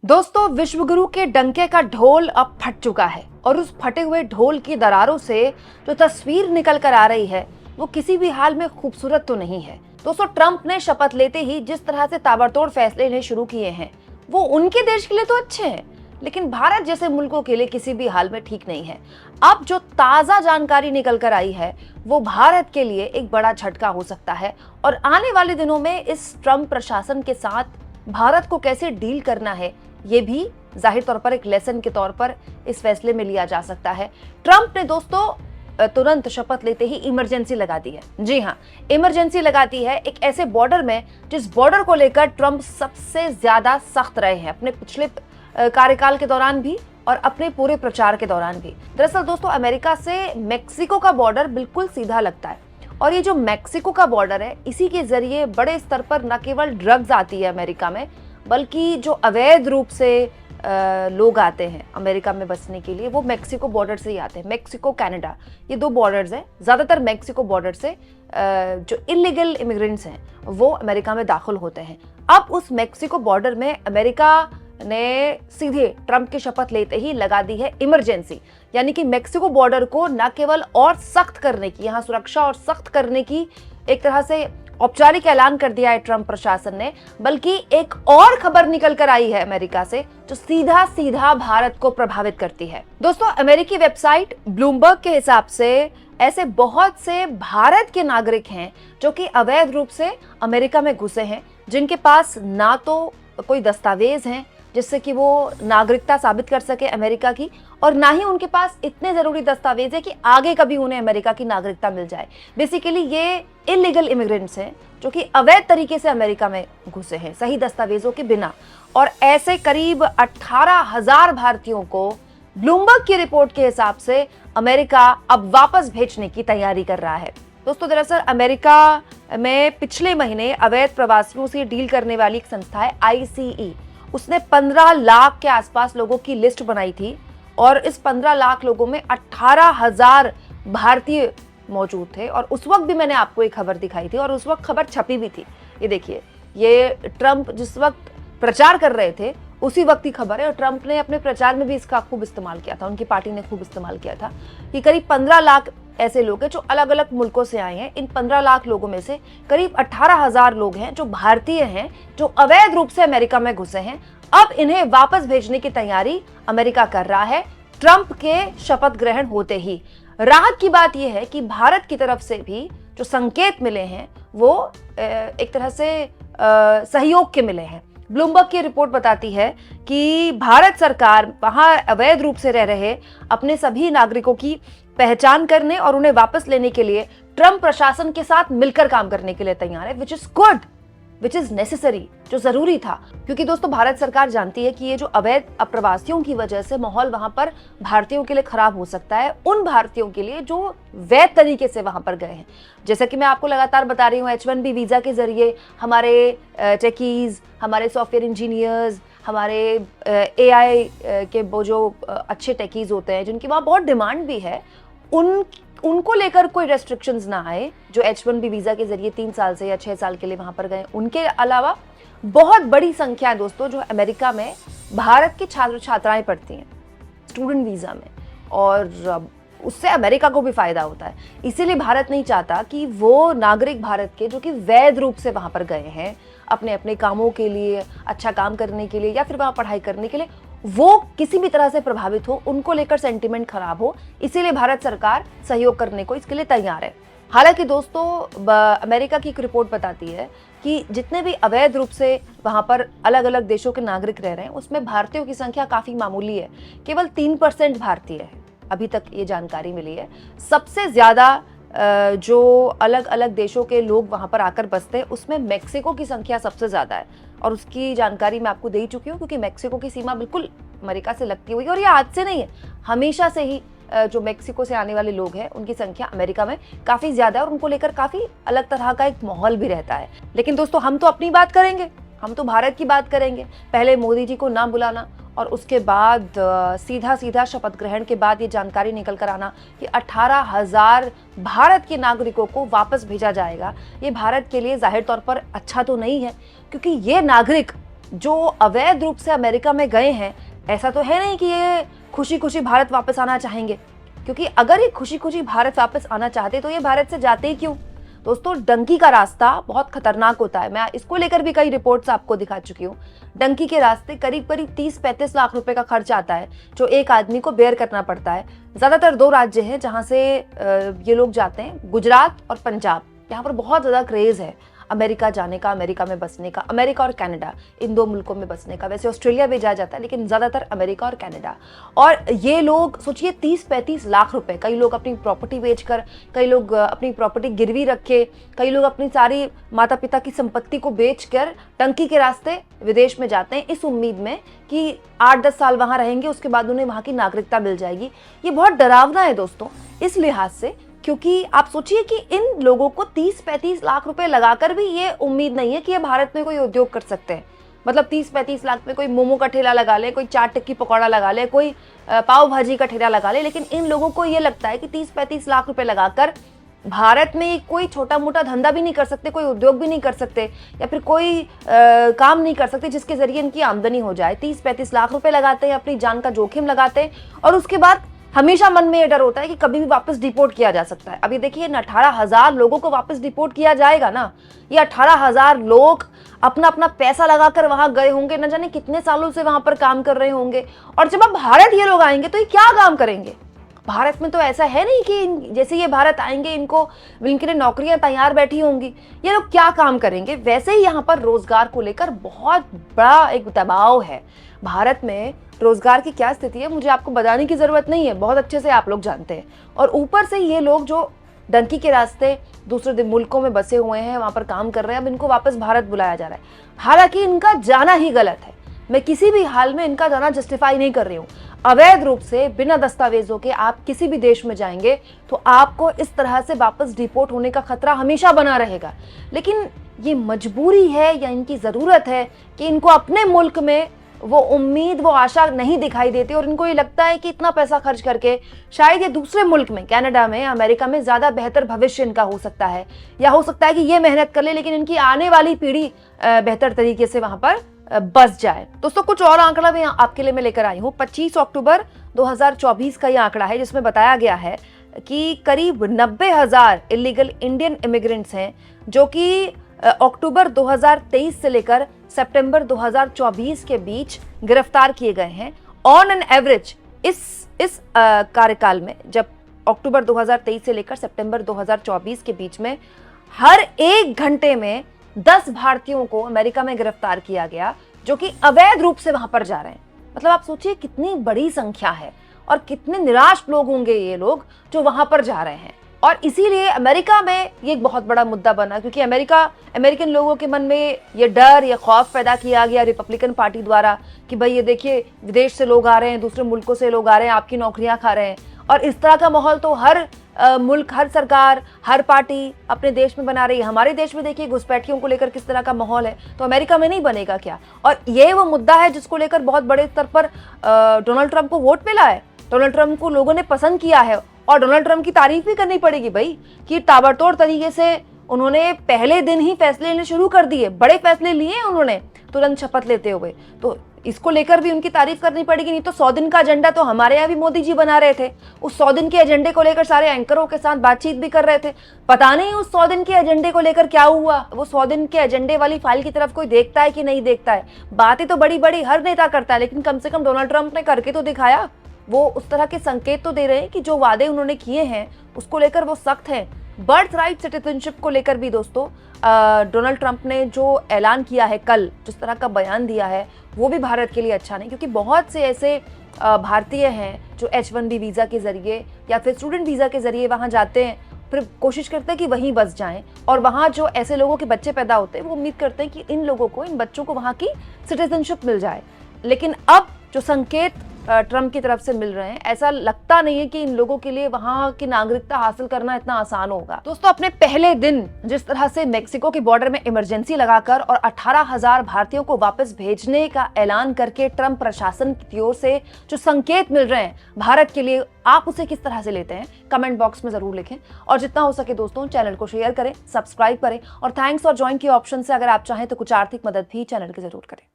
दोस्तों, विश्वगुरु के डंके का ढोल अब फट चुका है और उस फटे हुए ढोल की दरारों से जो तस्वीर निकल कर आ रही है वो किसी भी हाल में खूबसूरत तो नहीं है। दोस्तों, ट्रंप ने शपथ लेते ही जिस तरह से ताबड़तोड़ फैसले लेने शुरू किए हैं वो उनके देश के लिए तो अच्छे हैं, लेकिन भारत जैसे मुल्कों के लिए किसी भी हाल में ठीक नहीं है। अब जो ताजा जानकारी निकल कर आई है वो भारत के लिए एक बड़ा झटका हो सकता है और आने वाले दिनों में इस ट्रंप प्रशासन के साथ भारत को कैसे डील करना है ये भी जाहिर तौर पर एक लेसन के तौर पर इस फैसले में लिया जा सकता है। ट्रंप ने दोस्तों तुरंत शपथ लेते ही इमरजेंसी लगा दी है। जी हाँ, इमरजेंसी लगाती है एक ऐसे बॉर्डर में जिस बॉर्डर को लेकर ट्रंप सबसे ज्यादा सख्त रहे हैं अपने पिछले कार्यकाल के दौरान भी और अपने पूरे प्रचार के दौरान भी। दरअसल दोस्तों, अमेरिका से मेक्सिको का बॉर्डर बिल्कुल सीधा लगता है और ये जो मेक्सिको का बॉर्डर है इसी के जरिए बड़े स्तर पर न केवल ड्रग्स आती है अमेरिका में, बल्कि जो अवैध रूप से लोग आते हैं अमेरिका में बसने के लिए वो मेक्सिको बॉर्डर से ही आते हैं। मेक्सिको कनाडा, ये दो बॉर्डर्स हैं। ज़्यादातर मेक्सिको बॉर्डर से जो इलीगल इमिग्रेंट्स हैं वो अमेरिका में दाखिल होते हैं। अब उस मेक्सिको बॉर्डर में अमेरिका ने सीधे ट्रंप की शपथ लेते ही लगा दी है इमरजेंसी, यानी कि मेक्सिको बॉर्डर को न केवल और सख्त करने की, यहाँ सुरक्षा और सख्त करने की एक तरह से औपचारिक ऐलान कर दिया है ट्रंप प्रशासन ने, बल्कि एक और खबर निकल कर आई है अमेरिका से जो सीधा सीधा भारत को प्रभावित करती है। दोस्तों, अमेरिकी वेबसाइट ब्लूमबर्ग के हिसाब से ऐसे बहुत से भारत के नागरिक हैं जो कि अवैध रूप से अमेरिका में घुसे हैं, जिनके पास ना तो कोई दस्तावेज हैं जिससे कि वो नागरिकता साबित कर सके अमेरिका की, और ना ही उनके पास इतने जरूरी दस्तावेज है कि आगे कभी उन्हें अमेरिका की नागरिकता मिल जाए। बेसिकली ये इलीगल इमिग्रेंट्स हैं जो कि अवैध तरीके से अमेरिका में घुसे हैं सही दस्तावेजों के बिना, और ऐसे करीब 18,000 भारतीयों को ब्लूमबर्ग की रिपोर्ट के हिसाब से अमेरिका अब वापस भेजने की तैयारी कर रहा है। दोस्तों, दरअसल अमेरिका में पिछले महीने अवैध प्रवासियों से डील करने वाली एक संस्था है ICE, उसने 15 लाख के आसपास लोगों की लिस्ट बनाई थी और इस 15 लाख लोगों में 18,000 भारतीय मौजूद थे। और उस वक्त भी मैंने आपको एक खबर दिखाई थी और उस वक्त खबर छपी भी थी। ये देखिए, ये ट्रंप जिस वक्त प्रचार कर रहे थे उसी वक्त की खबर है और ट्रंप ने अपने प्रचार में भी इसका खूब इस्तेमाल किया था, उनकी पार्टी ने खूब इस्तेमाल किया था कि करीब 15 लाख ऐसे लोग हैं जो अलग अलग मुल्कों से आए हैं। इन 15 लाख लोगों में से करीब 18,000 लोग हैं जो भारतीय हैं, जो अवैध रूप से अमेरिका में घुसे हैं। अब इन्हें वापस भेजने की तैयारी अमेरिका कर रहा है ट्रंप के शपथ ग्रहण होते ही। राहत की बात यह है कि भारत की तरफ से भी जो संकेत मिले हैं वो एक तरह से सहयोग के मिले हैं। ब्लूमबर्ग की रिपोर्ट बताती है कि भारत सरकार वहां अवैध रूप से रह रहे अपने सभी नागरिकों की पहचान करने और उन्हें वापस लेने के लिए ट्रंप प्रशासन के साथ मिलकर काम करने के लिए तैयार है, which is good, which is necessary, जो जरूरी था। क्योंकि दोस्तों, भारत सरकार जानती है कि ये जो अवैध अप्रवासियों की वजह से माहौल वहां पर भारतीयों के लिए खराब हो सकता है, उन भारतीयों के लिए जो वैध तरीके से वहां पर गए हैं। जैसा कि मैं आपको लगातार बता रही हूँ, H1B वीजा के जरिए हमारे टेकीज, हमारे सॉफ्टवेयर इंजीनियर्स, हमारे AI के वो जो अच्छे टेकीज होते हैं जिनकी वहाँ बहुत डिमांड भी है, उनको लेकर कोई रेस्ट्रिक्शंस ना आए जो H1B वीजा के जरिए 3 साल से या 6 साल के लिए वहां पर गए। उनके अलावा बहुत बड़ी संख्या है दोस्तों जो अमेरिका में भारत के छात्र छात्राएं पढ़ती हैं स्टूडेंट वीजा में, और उससे अमेरिका को भी फायदा होता है। इसीलिए भारत नहीं चाहता कि वो नागरिक भारत के जो कि वैध रूप से वहां पर गए हैं अपने अपने कामों के लिए, अच्छा काम करने के लिए या फिर वहां पढ़ाई करने के लिए, वो किसी भी तरह से प्रभावित हो, उनको लेकर सेंटिमेंट खराब हो। इसीलिए भारत सरकार सहयोग करने को इसके लिए तैयार है। हालांकि दोस्तों, अमेरिका की एक रिपोर्ट बताती है कि जितने भी अवैध रूप से वहां पर अलग अलग देशों के नागरिक रह रहे हैं उसमें भारतीयों की संख्या काफी मामूली है, केवल 3% भारतीय है, अभी तक ये जानकारी मिली है। सबसे ज्यादा जो अलग अलग देशों के लोग वहां पर आकर बसते हैं उसमें मेक्सिको की संख्या सबसे ज्यादा है, और उसकी जानकारी मैं आपको दे ही चुकी हूँ क्योंकि मेक्सिको की सीमा बिल्कुल अमेरिका से लगती हुई है और ये आज से नहीं है, हमेशा से ही जो मेक्सिको से आने वाले लोग हैं उनकी संख्या अमेरिका में काफी ज्यादा है और उनको लेकर काफी अलग तरह का एक माहौल भी रहता है। लेकिन दोस्तों, हम तो अपनी बात करेंगे, हम तो भारत की बात करेंगे। पहले मोदी जी को ना बुलाना और उसके बाद सीधा शपथ ग्रहण के बाद ये जानकारी निकल कर आना कि 18,000 भारत के नागरिकों को वापस भेजा जाएगा, ये भारत के लिए जाहिर तौर पर अच्छा तो नहीं है, क्योंकि ये नागरिक जो अवैध रूप से अमेरिका में गए हैं, ऐसा तो है नहीं कि ये खुशी खुशी भारत वापस आना चाहेंगे, क्योंकि अगर ये खुशी खुशी भारत वापस आना चाहते तो ये भारत से जाते ही क्यों। दोस्तों, डंकी का रास्ता बहुत खतरनाक होता है। मैं इसको लेकर भी कई रिपोर्ट्स आपको दिखा चुकी हूँ। डंकी के रास्ते करीब करीब 30-35 लाख रुपए का खर्च आता है, जो एक आदमी को बेयर करना पड़ता है। ज्यादातर 2 राज्य हैं जहां से ये लोग जाते हैं, गुजरात और पंजाब। यहाँ पर बहुत ज्यादा क्रेज है अमेरिका जाने का, अमेरिका में बसने का। अमेरिका और कनाडा, इन 2 मुल्कों में बसने का। वैसे ऑस्ट्रेलिया भी जाया जाता है, लेकिन ज़्यादातर अमेरिका और कनाडा। और ये लोग सोचिए 30-35 लाख रुपए, कई लोग अपनी प्रॉपर्टी बेचकर, कई लोग अपनी प्रॉपर्टी गिरवी रखे, कई लोग अपनी सारी माता पिता की संपत्ति को बेचकर टंकी के रास्ते विदेश में जाते हैं, इस उम्मीद में कि 8-10 साल वहाँ रहेंगे, उसके बाद उन्हें वहाँ की नागरिकता मिल जाएगी। ये बहुत डरावना है दोस्तों, इस लिहाज से, क्योंकि आप सोचिए कि इन लोगों को 30-35 लाख रुपए लगाकर भी ये उम्मीद नहीं है कि ये भारत में कोई उद्योग कर सकते हैं। मतलब 30-35 लाख में कोई मोमो का ठेला लगा ले, कोई चाट टिक्की पकौड़ा लगा ले, कोई पाव भाजी का ठेला लगा ले, लेकिन इन लोगों को ये लगता है कि 30-35 लाख रुपए लगाकर भारत में कोई छोटा मोटा धंधा भी नहीं कर सकते, कोई उद्योग भी नहीं कर सकते, या फिर कोई काम नहीं कर सकते जिसके जरिए इनकी आमदनी हो जाए। 30-35 लाख रुपए लगाते हैं, अपनी जान का जोखिम लगाते हैं, और उसके बाद हमेशा मन में ये डर होता है कि कभी भी वापस डिपोर्ट किया जा सकता है। अभी देखिए, 18,000 लोगों को वापस डिपोर्ट किया जाएगा ना। ये 18,000 लोग अपना अपना पैसा लगाकर वहां गए होंगे, न जाने कितने सालों से वहां पर काम कर रहे होंगे, और जब अब भारत ये लोग आएंगे तो ये क्या काम करेंगे। भारत में तो ऐसा है नहीं कि जैसे ये भारत आएंगे इनके लिए नौकरियां तैयार बैठी होंगी, ये लोग क्या काम करेंगे। वैसे ही यहाँ पर रोजगार को लेकर बहुत बड़ा एक दबाव है। भारत में रोजगार की क्या स्थिति है मुझे आपको बताने की जरूरत नहीं है, बहुत अच्छे से आप लोग जानते हैं। और ऊपर से ये लोग जो डंकी के रास्ते दूसरे मुल्कों में बसे हुए हैं, वहां पर काम कर रहे हैं, अब इनको वापस भारत बुलाया जा रहा है। हालांकि इनका जाना ही गलत है, मैं किसी भी हाल में इनका जाना जस्टिफाई नहीं कर रही हूँ। अवैध रूप से बिना दस्तावेजों के आप किसी भी देश में जाएंगे तो आपको इस तरह से वापस डिपोर्ट होने का खतरा हमेशा बना रहेगा। लेकिन ये मजबूरी है या इनकी जरूरत है कि इनको अपने मुल्क में वो उम्मीद, वो आशा नहीं दिखाई देती, और इनको ये लगता है कि इतना पैसा खर्च करके शायद ये दूसरे मुल्क में, कनाडा में, अमेरिका में ज्यादा बेहतर भविष्य इनका हो सकता है, या हो सकता है कि ये मेहनत कर ले लेकिन इनकी आने वाली पीढ़ी बेहतर तरीके से वहां पर बस जाए। दोस्तों, कुछ और आंकड़ा भी आपके लिए मैं लेकर आई हूँ। 25 अक्टूबर 2024 का ये आंकड़ा है, जिसमें बताया गया है कि करीब 90,000 इलीगल इंडियन इमिग्रेंट्स हैं, जो कि अक्टूबर 2023 से लेकर सितंबर 2024 के बीच गिरफ्तार किए गए हैं। ऑन एन एवरेज इस कार्यकाल में, जब अक्टूबर 2023 से लेकर सितंबर 2024 के बीच में हर 1 घंटे में 10 भारतीयों को अमेरिका में गिरफ्तार किया गया, जो कि अवैध रूप से वहां पर जा रहे हैं। मतलब आप सोचिए कितनी बड़ी संख्या है, और कितने निराश लोग होंगे ये लोग जो वहां पर जा रहे हैं। और इसीलिए अमेरिका में ये एक बहुत बड़ा मुद्दा बना, क्योंकि अमेरिकन लोगों के मन में ये डर, ये खौफ पैदा किया गया रिपब्लिकन पार्टी द्वारा कि भाई ये देखिए, विदेश से लोग आ रहे हैं, दूसरे मुल्कों से लोग आ रहे हैं, आपकी नौकरियां खा रहे हैं। और इस तरह का माहौल तो हर मुल्क, हर सरकार, हर पार्टी अपने देश में बना रही है। हमारे देश में देखिए घुसपैठियों को लेकर किस तरह का माहौल है, तो अमेरिका में नहीं बनेगा क्या। और ये वो मुद्दा है जिसको लेकर बहुत बड़े स्तर पर डोनाल्ड ट्रंप को वोट मिला है। डोनाल्ड ट्रंप को लोगों ने पसंद किया है, और डोनाल्ड ट्रंप की तारीफ भी करनी पड़ेगी भाई, कि ताबड़तोड़ तरीके से उन्होंने पहले दिन ही फैसले लेने शुरू कर दिए, बड़े फैसले लिए उन्होंने तुरंत शपथ लेते हुए। तो इसको लेकर भी उनकी तारीफ करनी पड़ेगी। नहीं तो 100 दिन का एजेंडा तो हमारे यहाँ भी मोदी जी बना रहे थे। उस 100 दिन के एजेंडे को लेकर सारे एंकरों के साथ बातचीत भी कर रहे थे। पता नहीं उस 100 दिन के एजेंडे को लेकर क्या हुआ। वो 100 दिन के एजेंडे वाली फाइल की तरफ कोई देखता है कि नहीं देखता है। बातें तो बड़ी बड़ी हर नेता करता है, लेकिन कम से कम डोनाल्ड ट्रंप ने करके तो दिखाया। वो उस तरह के संकेत तो दे रहे हैं कि जो वादे उन्होंने किए हैं उसको लेकर वो सख्त हैं। बर्थ राइट सिटीजनशिप को लेकर भी दोस्तों डोनाल्ड ट्रंप ने जो ऐलान किया है, कल जिस तरह का बयान दिया है, वो भी भारत के लिए अच्छा नहीं, क्योंकि बहुत से ऐसे भारतीय हैं जो H1B वीज़ा के ज़रिए या फिर स्टूडेंट वीज़ा के ज़रिए वहाँ जाते हैं, फिर कोशिश करते हैं कि वहीं बस जाएं, और वहाँ जो ऐसे लोगों के बच्चे पैदा होते हैं वो उम्मीद करते हैं कि इन लोगों को, इन बच्चों को वहाँ की सिटीजनशिप मिल जाए। लेकिन अब जो संकेत ट्रंप की तरफ से मिल रहे हैं, ऐसा लगता नहीं है कि इन लोगों के लिए वहां की नागरिकता हासिल करना इतना आसान होगा। दोस्तों, अपने पहले दिन जिस तरह से मेक्सिको के बॉर्डर में इमरजेंसी लगाकर और 18,000 भारतीयों को वापस भेजने का ऐलान करके ट्रंप प्रशासन की ओर से जो संकेत मिल रहे हैं भारत के लिए, आप उसे किस तरह से लेते हैं कमेंट बॉक्स में जरूर लिखें। और जितना हो सके दोस्तों चैनल को शेयर करें, सब्सक्राइब करें, और थैंक्स और ज्वाइन के ऑप्शन से अगर आप चाहें तो कुछ आर्थिक मदद भी चैनल की जरूर करें।